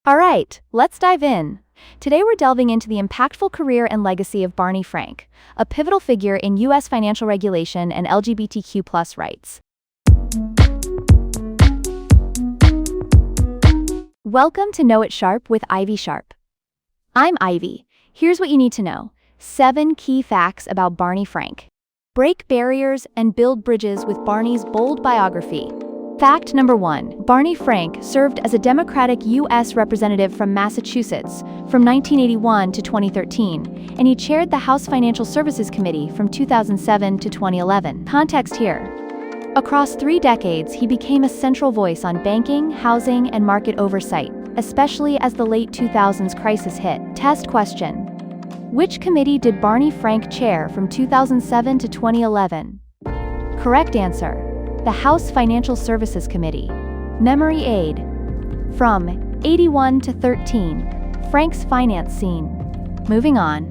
All right, let's dive in. Today we're delving into the impactful career and legacy of Barney Frank, a pivotal figure in U.S. financial regulation and LGBTQ+ rights. Welcome to Know It Sharp with Ivy Sharp. I'm Ivy. Here's what you need to know. 7 key facts about Barney Frank. Break barriers and build bridges with Barney's bold biography. Fact number 1. Barney Frank served as a Democratic U.S. representative from Massachusetts from 1981 to 2013, and he chaired the House Financial Services Committee from 2007 to 2011. Context here. Across 3 decades, he became a central voice on banking, housing, and market oversight, especially as the late 2000s crisis hit. Test question. Which committee did Barney Frank chair from 2007 to 2011? Correct answer. The House Financial Services Committee. Memory aid. From 81 to 13, Frank's finance scene. Moving on.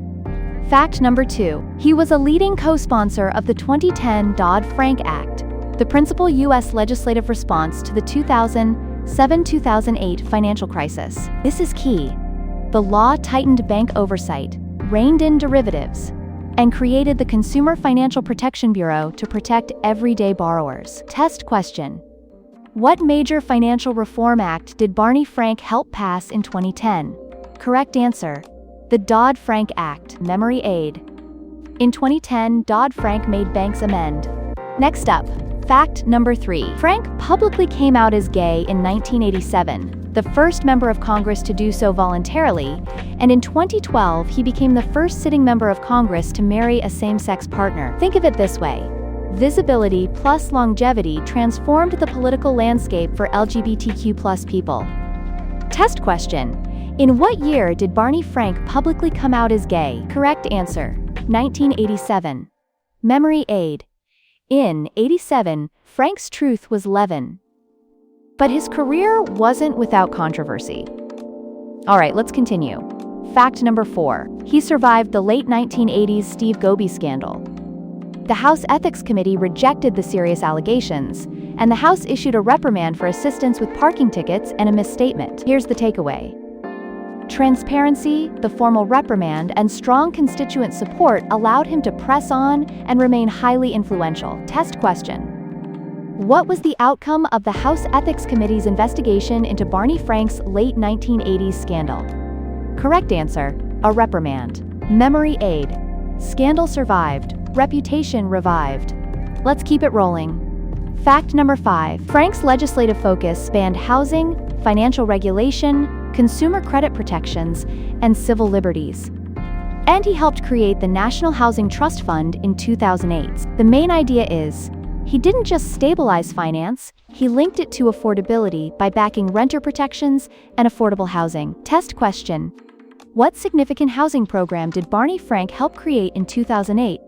Fact number 2. He was a leading co-sponsor of the 2010 Dodd-Frank Act, the principal U.S. legislative response to the 2007-2008 financial crisis. This is key. The law tightened bank oversight, reined in derivatives, and created the Consumer Financial Protection Bureau to protect everyday borrowers. Test question. What major financial reform act did Barney Frank help pass in 2010? Correct answer. The Dodd-Frank Act. Memory aid. In 2010, Dodd-Frank made banks amend. Next up, fact number 3. Frank publicly came out as gay in 1987, the first member of Congress to do so voluntarily, and in 2012 he became the first sitting member of Congress to marry a same-sex partner. Think of it this way. Visibility plus longevity transformed the political landscape for LGBTQ+ people. Test question. In what year did Barney Frank publicly come out as gay? Correct answer. 1987. Memory aid. In 87, Frank's truth was leaven. But his career wasn't without controversy. All right, let's continue. Fact number 4. He survived the late 1980s Steve Goby scandal. The House Ethics Committee rejected the serious allegations, and the House issued a reprimand for assistance with parking tickets and a misstatement. Here's the takeaway. Transparency, the formal reprimand, and strong constituent support allowed him to press on and remain highly influential. Test question. What was the outcome of the House Ethics Committee's investigation into Barney Frank's late 1980s scandal? Correct answer. A reprimand. Memory aid. Scandal survived. Reputation revived. Let's keep it rolling. Fact number 5. Frank's legislative focus spanned housing, financial regulation, consumer credit protections, and civil liberties. And he helped create the National Housing Trust Fund in 2008. The main idea is, he didn't just stabilize finance, he linked it to affordability by backing renter protections and affordable housing. Test question. What significant housing program did Barney Frank help create in 2008?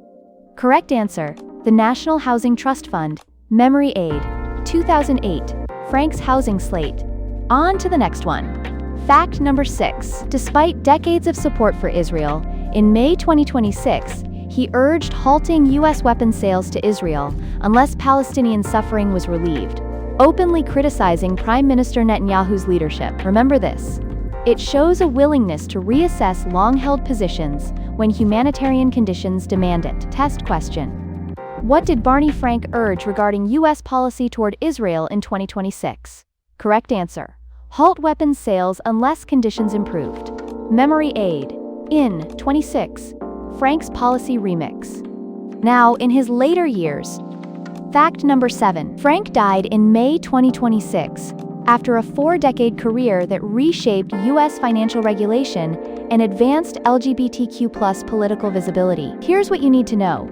Correct answer. The National Housing Trust Fund. Memory aid. 2008. Frank's housing slate. On to the next one. Fact number 6. Despite decades of support for Israel, in May 2026, he urged halting U.S. weapons sales to Israel unless Palestinian suffering was relieved, openly criticizing Prime Minister Netanyahu's leadership. Remember this. It shows a willingness to reassess long-held positions when humanitarian conditions demand it. Test question. What did Barney Frank urge regarding U.S. policy toward Israel in 2026? Correct answer. Halt weapons sales unless conditions improved. Memory aid. In 26. Frank's policy remix. Now, in his later years. Fact number 7. Frank died in May 2026 after a 4-decade career that reshaped U.S. financial regulation and advanced LGBTQ+ political visibility. Here's what you need to know.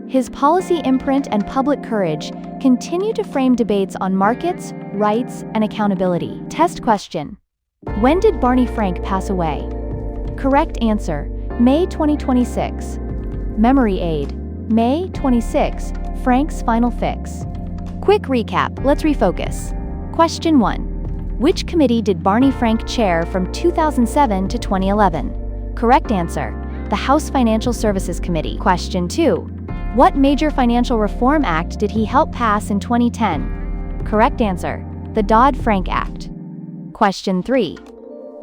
His policy imprint and public courage continue to frame debates on markets, rights, and accountability. Test question. When did Barney Frank pass away? Correct answer. May 2026. Memory aid. May 26. Frank's final fix. Quick recap. Let's refocus. Question 1. Which committee did Barney Frank chair from 2007 to 2011? Correct answer. The House Financial Services Committee. Question 2. What major financial reform act did he help pass in 2010? Correct answer. The Dodd-Frank Act. Question 3.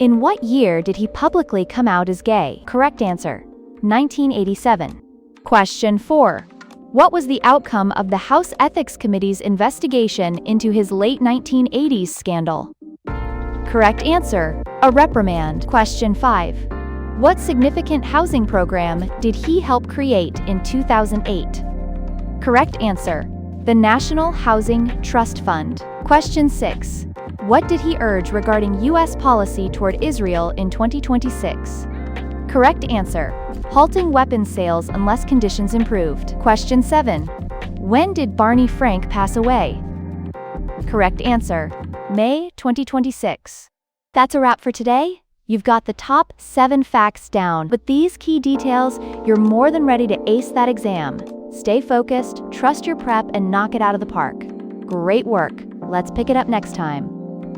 In what year did he publicly come out as gay? Correct answer: 1987. Question 4. What was the outcome of the House Ethics Committee's investigation into his late 1980s scandal? Correct answer: a reprimand. Question 5. What significant housing program did he help create in 2008? Correct answer: the National Housing Trust Fund. Question 6. What did he urge regarding U.S. policy toward Israel in 2026? Correct answer: halting weapons sales unless conditions improved. Question 7. When did Barney Frank pass away? Correct answer: May 2026. That's a wrap for today. You've got the top 7 facts down. With these key details, you're more than ready to ace that exam. Stay focused, trust your prep, and knock it out of the park. Great work. Let's pick it up next time.